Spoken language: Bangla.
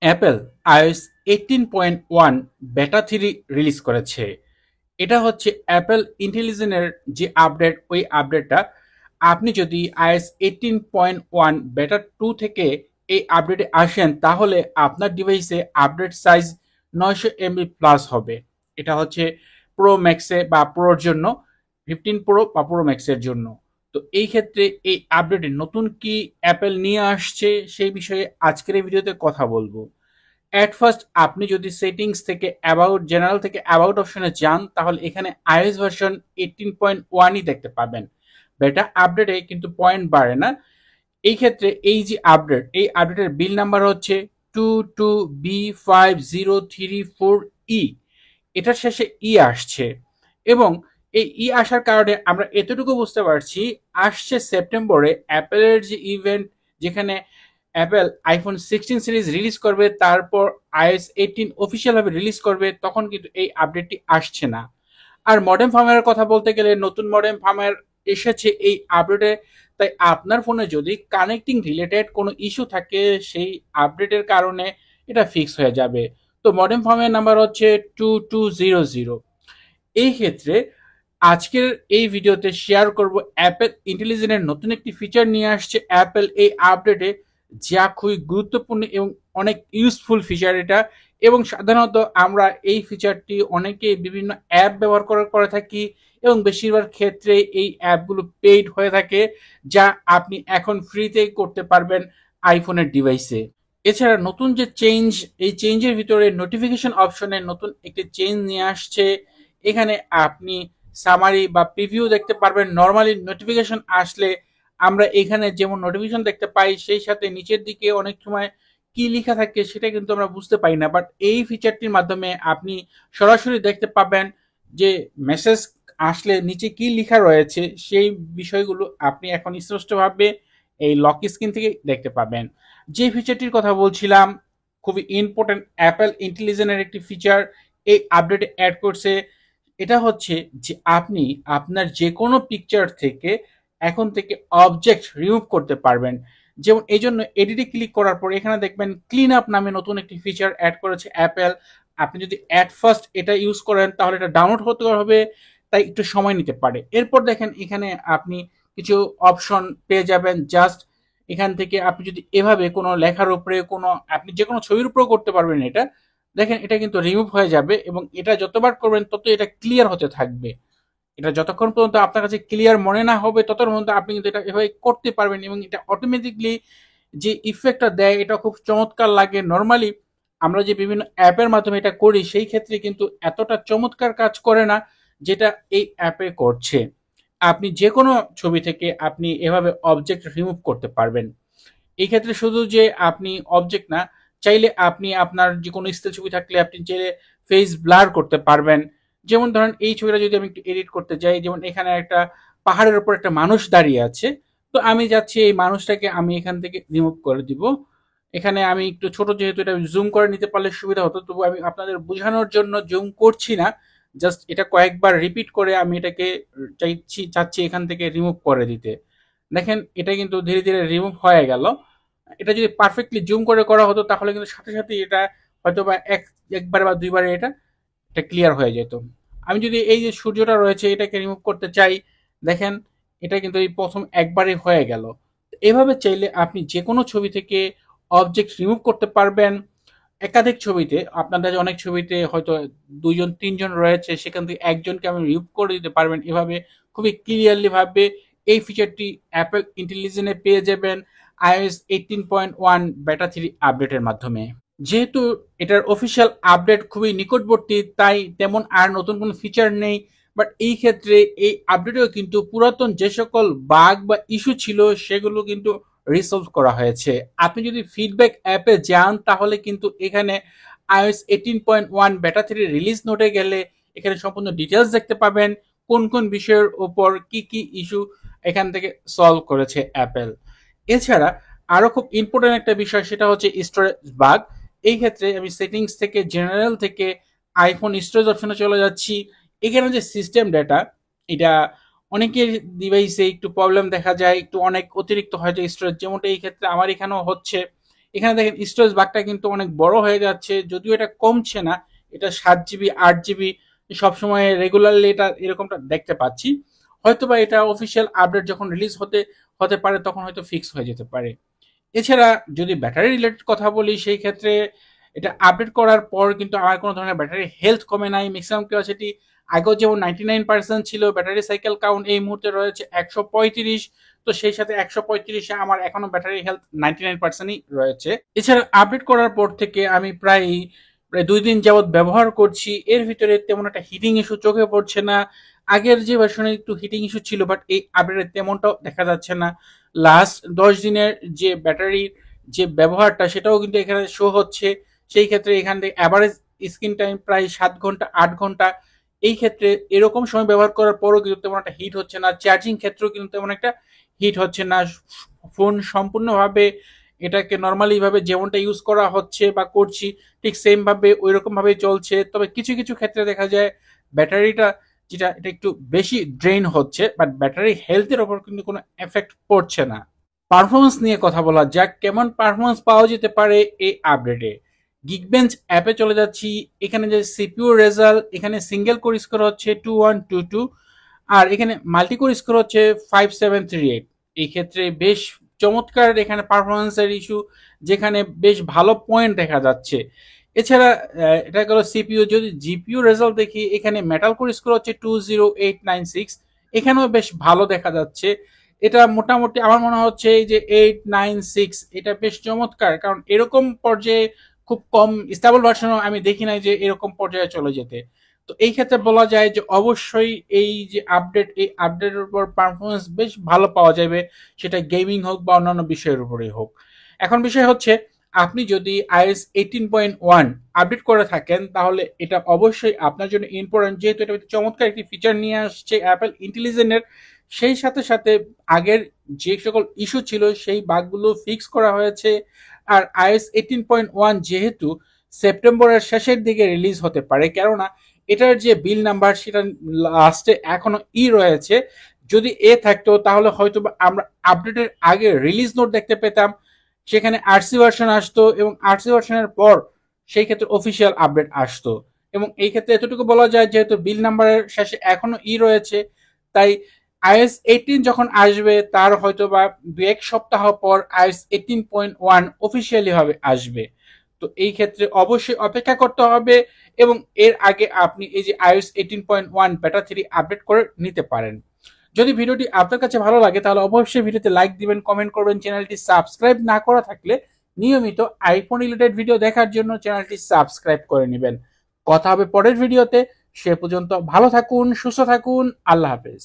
অ্যাপেল iOS 18.1 বেটা 3 রিলিজ করেছে। এটা হচ্ছে অ্যাপেল ইন্টেলিজেন্সের যে আপডেট, ওই আপডেটটা আপনি যদি iOS 18.1 বেটা 2 থেকে এই আপডেটে আসেন তাহলে আপনার ডিভাইসে আপডেট সাইজ 900 MB প্লাস হবে। এটা হচ্ছে প্রো ম্যাক্সে বা প্রোর জন্য, 15 প্রো বা প্রো ম্যাক্সের জন্য। তো এই ক্ষেত্রে এই আপডেটে নতুন কি অ্যাপেল নিয়ে আসছে সেই বিষয়ে আজকের এই ভিডিওতে কথা বলবো। এট ফার্স্ট আপনি যদি সেটিংস থেকে অ্যাবাউট, জেনারেল থেকে অ্যাবাউট অপশনে যান তাহলে এখানে iOS ভার্সন 18.1ই দেখতে পাবেন। বেটা আপডেটে কিন্তু পয়েন্ট বাড়ে না। এই ক্ষেত্রে এই যে আপডেট, এই আপডেটের বিল নাম্বার হচ্ছে 22B5034E। এটার শেষে ই আসছে এবং এই ই আসার কারণে আমরা এতটুকু বুঝতে পারছি আসছে সেপ্টেম্বরে অ্যাপেলের যে ইভেন্ট, যেখানে অ্যাপেল আইফোন 16 সিরিজ রিলিজ করবে, তারপর iOS 18 অফিসিয়াল ভাবে রিলিজ করবে, তখন কিন্তু এই আপডেটটি আসছে না। আর মডেম ফার্মওয়্যারের কথা বলতে গেলে নতুন মডেম ফার্মওয়্যার এসেছে এই আপডেটে। তাই আপনার ফোনে যদি কানেক্টিং রিলেটেড কোনো ইস্যু থাকে সেই আপডেটের কারণে এটা ফিক্স হয়ে যাবে। তো মডেম ফার্মওয়্যার নাম্বার হচ্ছে 2200। এই ক্ষেত্রে আজকের এই ভিডিওতে শেয়ার করব অ্যাপেল ইন্টেলিজেন্সের নতুন একটি ফিচার নিয়ে আসছে অ্যাপেল এই আপডেটে, যা খুবই গুরুত্বপূর্ণ এবং অনেক ইউজফুল ফিচার এটা। এবং সাধারণত আমরা এই ফিচারটি অনেকে বিভিন্ন অ্যাপ ব্যবহার করে থাকি এবং বেশিরভাগ ক্ষেত্রে এই অ্যাপগুলো পেইড হয়ে থাকে, যা আপনি এখন ফ্রিতে করতে পারবেন আইফোনের ডিভাইসে। এছাড়া নতুন যে চেঞ্জ, এই চেঞ্জের ভিতরে নোটিফিকেশন অপশনে নতুন একটি চেঞ্জ নিয়ে আসছে। এখানে আপনি সামারি বা প্রিভিউ দেখতে পারবেন। নর্মালি নোটিফিকেশন আসলে আমরা এখানে যেমন নোটিফিকেশন দেখতে পাই, সেই সাথে নিচের দিকে অনেক সময় কি লেখা থাকে সেটা কিন্তু আমরা বুঝতে পারি না, বাট এই ফিচারটির মাধ্যমে আপনি সরাসরি দেখতে পাবেন যে মেসেজ আসলে নিচে কি লেখা রয়েছে, সেই বিষয়গুলো আপনি এখন স্পষ্টভাবে এই লক স্ক্রিন থেকে দেখতে পাবেন। যে ফিচারটির কথা বলছিলাম, খুবই ইম্পর্টেন্ট, অ্যাপেল ইন্টেলিজেন্সের একটি ফিচার এই আপডেটে অ্যাড করছে। এটা হচ্ছে যে আপনি আপনার যে কোনো পিকচার থেকে এখন থেকে অবজেক্ট রিমুভ করতে পারবেন। যেমন এই জন্য এডিটে ক্লিক করার পর এখানে দেখবেন ক্লিন আপ নামে নতুন একটি ফিচার অ্যাড করেছে অ্যাপেল। আপনি যদি অ্যাট ফার্স্ট এটা ইউজ করেন তাহলে এটা ডাউনলোড হতে হবে, তাই একটু সময় নিতে পারে। এরপর দেখেন এখানে আপনি কিছু অপশন পেয়ে যাবেন। জাস্ট এখান থেকে আপনি যদি এভাবে কোনো লেখার উপরে, কোনো আপনি যে কোনো ছবির উপরেও করতে পারবেন এটা। দেখেন এটা কিন্তু রিমুভ হয়ে যাবে এবং এটা যতবার করবেন তত এটা ক্লিয়ার হতে থাকবে। এটা যতক্ষণ পর্যন্ত আপনার কাছে ক্লিয়ার মনে না হবে ততক্ষণ পর্যন্ত আপনি কিন্তু এটা এভাবে করতে পারবেন এবং এটা অটোমেটিকলি যে ইফেক্টটা দেয় এটা খুব চমৎকার লাগে। নর্মালি আমরা যে বিভিন্ন অ্যাপের মাধ্যমে এটা করি সেই ক্ষেত্রে কিন্তু এতটা চমৎকার কাজ করে না যেটা এই অ্যাপে করছে। আপনি যে কোনো ছবি থেকে আপনি এভাবে অবজেক্ট রিমুভ করতে পারবেন। এই ক্ষেত্রে শুধু যে আপনি অবজেক্ট না, চাইলে আপনি আপনার যে কোনো স্টিল ছবি থাকলে আপনি চাইলে ফেস ব্লার করতে পারবেন। যেমন ধরেন এই ছবিটা যদি আমি একটু এডিট করতে যাই, যেমন এখানে একটা পাহাড়ের উপর একটা মানুষ দাঁড়িয়ে আছে, তো আমি যাচ্ছি এই মানুষটাকে আমি এখান থেকে রিমুভ করে দিব। এখানে আমি একটু ছোট, যেহেতু এটা জুম করে নিতে পারলে সুবিধা হতো, তবু আমি আপনাদের বোঝানোর জন্য জুম করছি না। জাস্ট এটা কয়েকবার রিপিট করে আমি এটাকে চাচ্ছি এখান থেকে রিমুভ করে দিতে। দেখেন এটা কিন্তু ধীরে ধীরে রিমুভ হয়ে গেল। এটা যদি পারফেক্টলি জুম করে করা হতো তাহলে কিন্তু সাথে সাথে এটা হয়তো বা একবার বা দুইবারে এটা ক্লিয়ার হয়ে যেত। আমি যদি এই যে সূর্যটা রয়েছে এটাকে রিমুভ করতে চাই, দেখেন এটা কিন্তু এই প্রথম একবারে হয়ে গেল। এভাবে চাইলে আপনি যে কোনো ছবি থেকে অবজেক্ট রিমুভ করতে পারবেন। একাধিক ছবিতে, আপনাদের অনেক ছবিতে হয়তো দুইজন তিনজন রয়েছে, সেখান থেকে একজনকে আমি রিমুভ করে দিতে পারবেন। এভাবে খুবই ক্লিয়ারলি ভাবে এই ফিচারটি অ্যাপেল ইন্টেলিজেন্সে পেয়ে যাবেন iOS 18.1 বেটা 3 আপডেটের মাধ্যমে। যেহেতু এটার অফিসিয়াল আপডেট খুবই নিকটবর্তী, তাই তেমন আর নতুন কোনো ফিচার নেই। বাট এই ক্ষেত্রে এই আপডেটেও কিন্তু পুরাতন যে সকল বাগ বা ইস্যু ছিল সেগুলো কিন্তু রিসলভ করা হয়েছে। আপনি যদি ফিডব্যাক অ্যাপে যান তাহলে কিন্তু এখানে iOS 18.1 বেটা 3 রিলিজ নোটে গেলে এখানে সম্পূর্ণ ডিটেলস দেখতে পাবেন, কোন কোন বিষয়ের উপর কি কি ইস্যু এখান থেকে সলভ করেছে অ্যাপেল। এছাড়া আরো খুব ইম্পর্টেন্ট একটা বিষয়, সেটা হচ্ছে স্টোরেজ বাগ। এই ক্ষেত্রে আমি সেটিংস থেকে, জেনারেল থেকে আইফোন স্টোরেজ অপশনে চলে যাচ্ছি। এখানে যে সিস্টেম ডেটা, এটা অনেকের ডিভাইসে একটু প্রবলেম দেখা যায়, একটু অনেক অতিরিক্ত হয় যে স্টোরেজ, যেমনটা এই ক্ষেত্রে আমার এখানেও হচ্ছে। এখানে দেখেন স্টোরেজ বাগটা কিন্তু অনেক বড় হয়ে যাচ্ছে, যদিও এটা কমছে না, এটা 7 জিবি 8 জিবি সবসময় রেগুলারলি এটা এরকমটা দেখতে পাচ্ছি। হয়তোবা এটা অফিসিয়াল আপডেট যখন রিলিজ হতে হতে পারে তখন হয়তো ফিক্স হয়ে যেতে পারে। এছাড়া যদি ব্যাটারি রিলেটেড কথা বলি, সেই ক্ষেত্রে এটা আপডেট করার পর কিন্তু আমার কোনো ধরনের ব্যাটারি হেলথ কমে নাই। ম্যাক্সিমাম ক্যাপাসিটি আগেও যেমন 99% ছিল, ব্যাটারি সাইকেল কাউন্ট এই মুহূর্তে রয়েছে 135। তো সেই সাথে 135-এ আমার এখনো ব্যাটারি হেলথ 99%ই রয়েছে। এছাড়া আপডেট করার পর থেকে আমি প্রায় প্রায় 2 দিন যাবৎ ব্যবহার করছি, এর ভিতরে তেমন একটা হিটিং ইস্যু চোখে পড়ছে না। আগের যে ভার্সনে একটু হিটিং ইস্যু ছিল, বাট এই আপডেটে তেমনটাও দেখা যাচ্ছে না। লাস্ট 10 দিনের যে ব্যাটারির যে ব্যবহারটা সেটাও কিন্তু এখানে শো হচ্ছে। সেই ক্ষেত্রে এখান থেকে অ্যাভারেজ স্ক্রিন টাইম প্রায় 7 ঘন্টা 8 ঘন্টা। এই ক্ষেত্রে এরকম সময় ব্যবহার করার পরও কিন্তু তেমন একটা হিট হচ্ছে না, চার্জিং ক্ষেত্রেও কিন্তু তেমন একটা হিট হচ্ছে না। ফোন সম্পূর্ণভাবে এটাকে নর্মালি ভাবে যেমনটা ইউজ করা হচ্ছে বা করছি ঠিক সেম ভাবে ওই রকম ভাবে চলছে। তবে কিছু কিছু ক্ষেত্রে দেখা যায় ব্যাটারিটা যেটা এটা একটু বেশি ড্রেন হচ্ছে, বাট ব্যাটারি হেলথের ওপর কিন্তু কোনো এফেক্ট পড়ছে না। পারফরমেন্স নিয়ে কথা বলা যাক, কেমন পারফরমেন্স পাওয়া যেতে পারে এই আপডেটে। গিগবেঞ্চ অ্যাপে চলে যাচ্ছি। এখানে যে সিপিইউ রেজাল্ট, এখানে সিঙ্গেল কোর স্কোর হচ্ছে 2122, আর এখানে মাল্টি কোর স্কোর হচ্ছে 5738। এই ক্ষেত্রে বেশ চমৎকার এখানে পারফরমেন্সের ইস্যু, যেখানে বেশ ভালো পয়েন্ট দেখা যাচ্ছে। এছাড়া এটা গেল সিপিইউ। যদি জিপিইউ রেজাল্ট দেখি, এখানে মেটাল কোর স্কোর হচ্ছে 20896, এখানেও বেশ ভালো দেখা যাচ্ছে। এটা মোটামুটি আমার মনে হচ্ছে এই যে 896 এটা বেশ চমৎকার, কারণ এরকম পর্যায়ে খুব কম স্টেবল ভার্সনও আমি দেখি নাই যে এরকম পর্যায়ে চলে যেতে। তো এই ক্ষেত্রে বলা যায় যে অবশ্যই এই যে আপডেট, এই আপডেটের উপর পারফরমেন্স বেশ ভালো পাওয়া যাবে, সেটা গেমিং হোক বা অন্যান্য বিষয়ের উপরেই হোক। এখন বিষয় হচ্ছে, আপনি যদি iOS 18.1 আপডেট করে থাকেন তাহলে এটা অবশ্যই আপনার জন্য ইম্পর্টেন্ট, যেহেতু এটা চমৎকার একটি ফিচার নিয়ে আসছে অ্যাপেল ইন্টেলিজেন্টের। সেই সাথে সাথে আগের যে সকল ইস্যু ছিল সেই বাগগুলো ফিক্স করা হয়েছে। আর iOS 18.1 যেহেতু সেপ্টেম্বরের শেষের দিকে রিলিজ হতে পারে, কেননা এটার যে বিল নাম্বার সেটা লাস্টে এখনো রয়েছে। যদি থাকতো তাহলে হয়তো আমরা আপডেটের আগে রিলিজ নোট দেখতে পেতাম, সেখানে আরসি ভার্সন আসতো এবং আরসি ভার্সনের পর সেই ক্ষেত্রে অফিসিয়াল আপডেট আসতো। এবং এই ক্ষেত্রে এতটুকু বলা যায়, যেহেতু বিল নাম্বারের শেষে এখনো রয়েছে, তাই iOS 18 যখন আসবে তার হয়তো বা 2-1 সপ্তাহ পর iOS 18.1 অফিসিয়ালি ভাবে আসবে। তো এই ক্ষেত্রে অবশ্যই অপেক্ষা করতে হবে, এবং এর আগে আপনি এই যে iOS 18.1 বেটা 3 আপডেট করে নিতে পারেন। যদি ভিডিওটি আপনার কাছে ভালো লাগে তাহলে অবশ্যই ভিডিওতে লাইক দিবেন, কমেন্ট করবেন। চ্যানেলটি সাবস্ক্রাইব না করা থাকলে নিয়মিত আইফোন রিলেটেড ভিডিও দেখার জন্য চ্যানেলটি সাবস্ক্রাইব করে নেবেন। কথা হবে পরের ভিডিওতে। সে পর্যন্ত ভালো থাকুন, সুস্থ থাকুন। আল্লাহ হাফেজ।